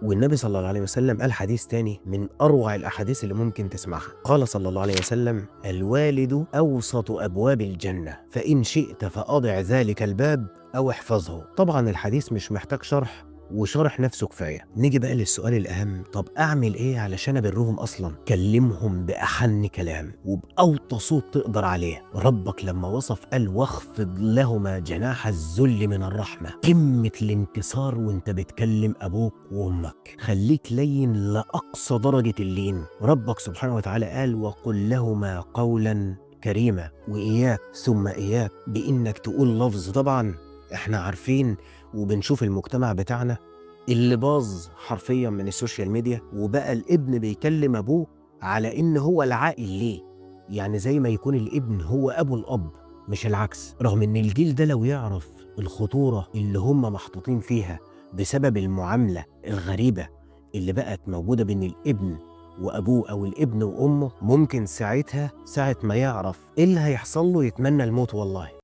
والنبي صلى الله عليه وسلم قال حديث تاني من أروع الأحاديث اللي ممكن تسمعها. قال صلى الله عليه وسلم: الوالد أوسط أبواب الجنة، فإن شئت فأضع ذلك الباب أو احفظه. طبعا الحديث مش محتاج شرح، وشرح نفسه كفاية. نيجي بقى للسؤال الأهم: طب أعمل إيه علشان أبرهم أصلا؟ كلمهم بأحن كلام وبأوطى صوت تقدر عليه. ربك لما وصف قال: واخفض لهما جناح الذل من الرحمة. قمة الانكسار وانت بتكلم أبوك وأمك. خليك لين لأقصى درجة اللين. ربك سبحانه وتعالى قال: وقل لهما قولا كريما. وإياك ثم إياك بإنك تقول لفظ. طبعا احنا عارفين وبنشوف المجتمع بتاعنا اللي باظ حرفيا من السوشيال ميديا، وبقى الابن بيكلم ابوه على ان هو العاقل ليه، يعني زي ما يكون الابن هو ابو الاب مش العكس. رغم ان الجيل ده لو يعرف الخطورة اللي هم محطوطين فيها بسبب المعاملة الغريبة اللي بقت موجودة بين الابن وابوه او الابن وامه، ممكن ساعتها ساعة ما يعرف ايه اللي هيحصل له يتمنى الموت والله.